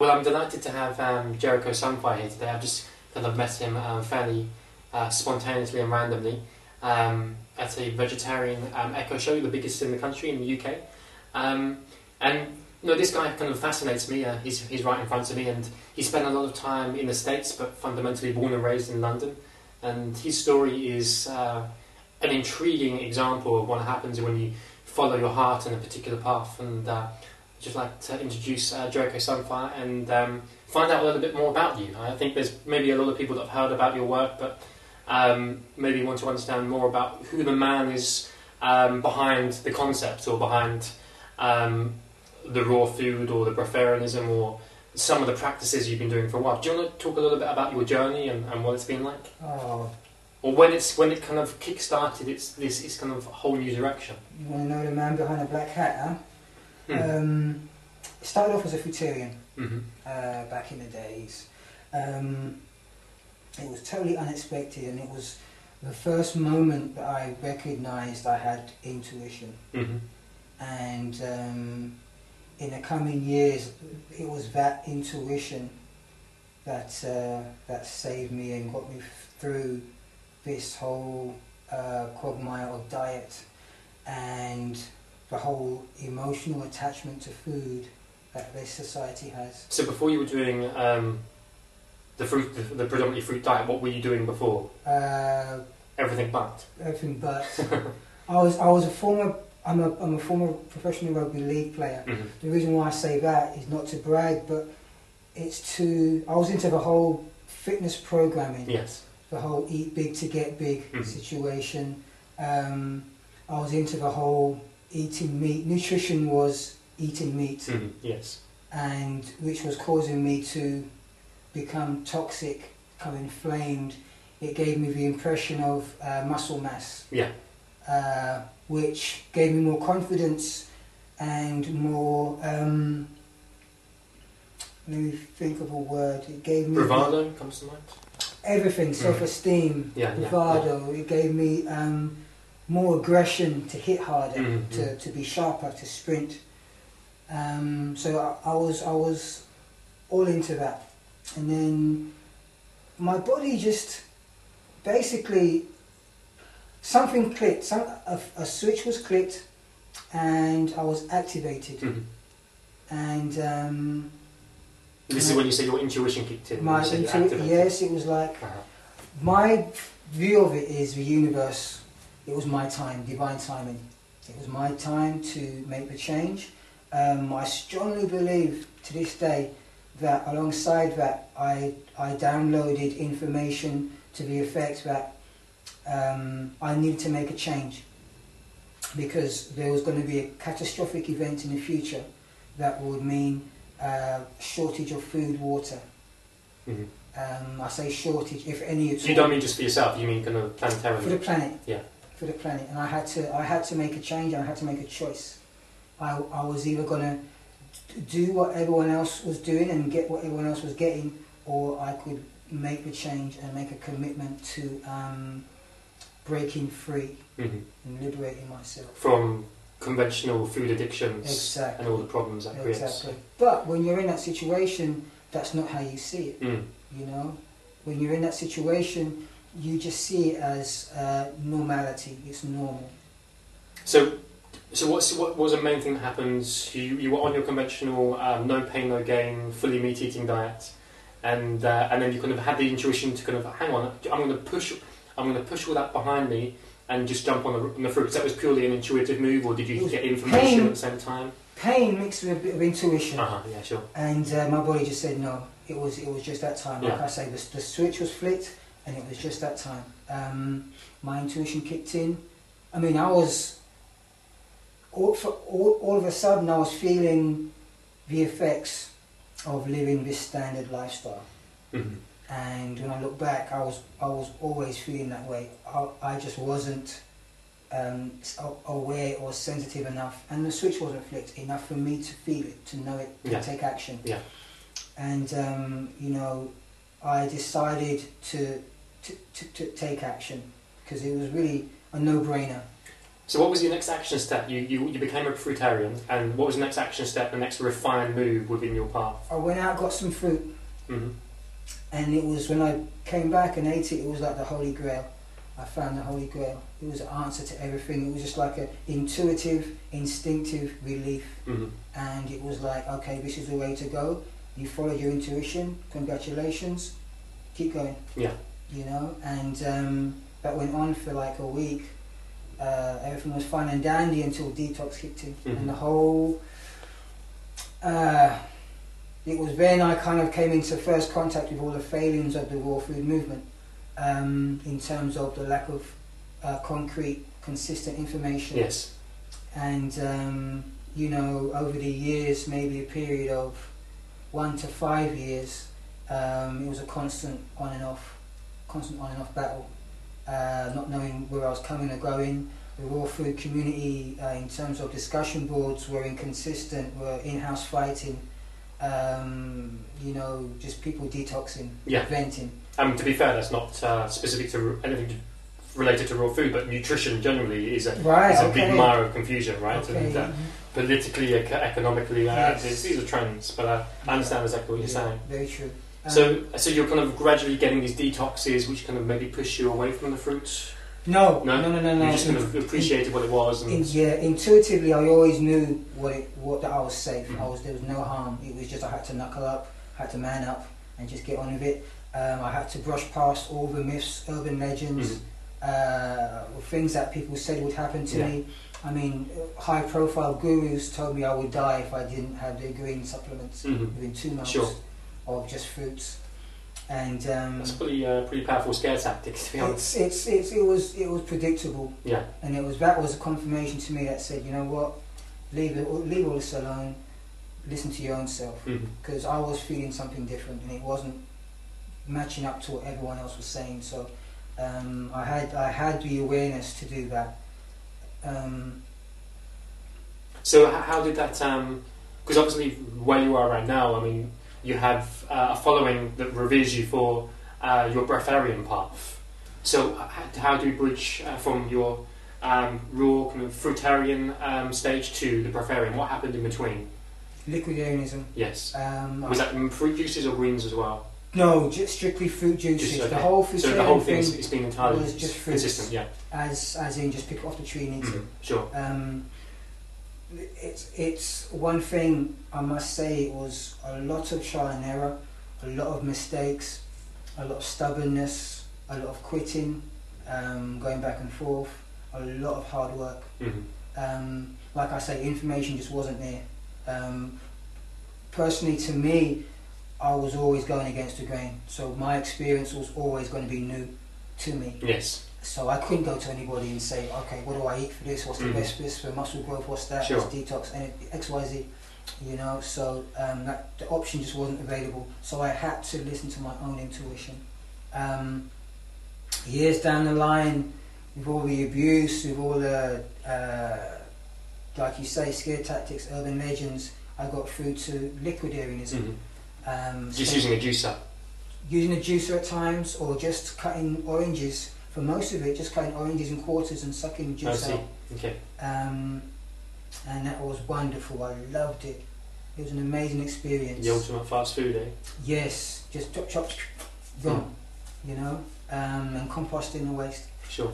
Well, I'm delighted to have Jericho Sunfire here today. I've just kind of met him fairly spontaneously and randomly at a vegetarian eco show, the biggest in the country, in the UK. And this guy kind of fascinates me. He's right in front of me, and he spent a lot of time in the States, but fundamentally born and raised in London. And his story is an intriguing example of what happens when you follow your heart in a particular path. And I'd just like to introduce Jericho Sunfire and find out a little bit more about you. I think there's maybe a lot of people that have heard about your work, but maybe want to understand more about who the man is behind the concept, or behind the raw food, or the breatharianism, or some of the practices you've been doing for a while. Do you want to talk a little bit about your journey and what it's been like? Oh. Or when it kind of kick-started this kind of whole new direction? You want to know the man behind the black hat, huh? It started off as a fruitarian back in the days. It was totally unexpected, and it was the first moment that I recognised I had intuition. And in the coming years, it was that intuition that saved me and got me through this whole quagmire of diet and the whole emotional attachment to food that this society has. So before you were doing the predominantly fruit diet, what were you doing before? Everything but. Everything but. I'm a former professional rugby league player. The reason why I say that is not to brag, but I was into the whole fitness programming. Yes. The whole eat big to get big situation. I was into the whole eating meat. Nutrition was eating meat. Yes. And which was causing me to become toxic, become inflamed. It gave me the impression of muscle mass. Yeah. Which gave me more confidence and more, let me think of a word, it gave me... Bravado comes to mind? Everything, self-esteem, bravado, it gave me more aggression to hit harder, to be sharper, to sprint. So I was all into that. And then my body just basically... something clicked, a switch was clicked, and I was activated. And this is when you say your intuition kicked in. Yes, it was like my view of it is the universe. It was my time, divine timing. It was my time to make the change. I strongly believe to this day that alongside that, I downloaded information to the effect that I needed to make a change, because there was going to be a catastrophic event in the future that would mean shortage of food, water. I say shortage, if any at all. You don't mean just for yourself, you mean kind of planetarily? For the planet. Yeah. For the planet. And I had to make a change, and I had to make a choice. I was either going to do what everyone else was doing and get what everyone else was getting, or I could make the change and make a commitment to breaking free and liberating myself from conventional food addictions. Exactly. And all the problems that creates. Exactly. But when you're in that situation, that's not how you see it. You know, when you're in that situation, you just see it as normality. It's normal. So what was the main thing that happens? You were on your conventional no pain no gain, fully meat eating diet, and then you kind of had the intuition to kind of hang on. I'm going to push all that behind me and just jump on the fruits. That was purely an intuitive move, or did you get information at the same time? Pain mixed with a bit of intuition. Yeah, sure. And my body just said no. It was just that time. Like I say, the switch was flicked, and it was just that time. My intuition kicked in. I mean, I was all of a sudden I was feeling the effects of living this standard lifestyle. And when I look back, I was always feeling that way. I just wasn't aware or sensitive enough, and the switch wasn't flicked enough for me to feel it, to know it, to take action. And I decided to take action, because it was really a no-brainer. So what was your next action step? You became a fruitarian, and what was the next action step, the next refined move within your path? I went out, got some fruit, Mm-hmm. and it was when I came back and ate it, it was like the Holy Grail. I found the Holy Grail. It was an answer to everything. It was just like an intuitive, instinctive relief. Mm-hmm. And it was like, okay, this is the way to go. You followed your intuition, congratulations, keep going. Yeah. You know, and that went on for like a week. Everything was fine and dandy until detox kicked in. Mm-hmm. And the whole... it was then I kind of came into first contact with all the failings of the raw food movement. In terms of the lack of concrete, consistent information. Yes. And, you know, over the years, maybe a period of 1 to 5 years, it was a constant on and off battle. Not knowing where I was coming or going. The raw food community, in terms of discussion boards, were inconsistent, were in-house fighting, you know, just people detoxing, venting. To be fair, that's not specific to anything related to raw food, but nutrition generally is a big mire of confusion, right? Okay. And politically, economically, Yes. these are trends, but I understand exactly what you're saying. Very true. So you're kind of gradually getting these detoxes, which kind of maybe push you away from the fruits? No. You just kind of appreciated what it was. And Intuitively, I always knew that I was safe. Mm-hmm. There was no harm. It was just I had to knuckle up, had to man up, and just get on with it. I had to brush past all the myths, urban legends, things that people said would happen to me. I mean, high-profile gurus told me I would die if I didn't have the green supplements within 2 months of just fruits. And that's pretty powerful scare tactics, to be honest. It was predictable. Yeah. And that was a confirmation to me that said, you know what, leave all this alone. Listen to your own self, because I was feeling something different, and it wasn't matching up to what everyone else was saying. So I had the awareness to do that. So how did that? Because obviously where you are right now, I mean, you have a following that reveres you for your breatharian path. So how do you bridge from your raw kind of fruitarian stage to the breatharian? What happened in between? Liquidarianism. Yes. Was that fruit juices or greens as well? No, just strictly fruit juices. Okay. The whole fruitarian so the whole thing it's been entirely was just fruits, consistent, yeah. As in just pick it off the tree and eat it. Sure. It's one thing I must say. It was a lot of trial and error, a lot of mistakes, a lot of stubbornness, a lot of quitting, going back and forth, a lot of hard work. Like I say, information just wasn't there. Personally, to me, I was always going against the grain, so my experience was always going to be new to me. Yes. So I couldn't go to anybody and say, okay, what do I eat for this? What's the best for this, for muscle growth? What's that? Sure. What's detox? And X, Y, Z. You know, so the option just wasn't available. So I had to listen to my own intuition. Years down the line, with all the abuse, with all the, like you say, scare tactics, urban legends, I got through to liquidarianism. Just using a juicer? Using a juicer at times, or just cutting oranges. For most of it, just cutting oranges in quarters and sucking the juice out. Okay. And that was wonderful. I loved it. It was an amazing experience. The ultimate fast food, eh? Yes, just chop, gone. You know, and composting the waste. Sure.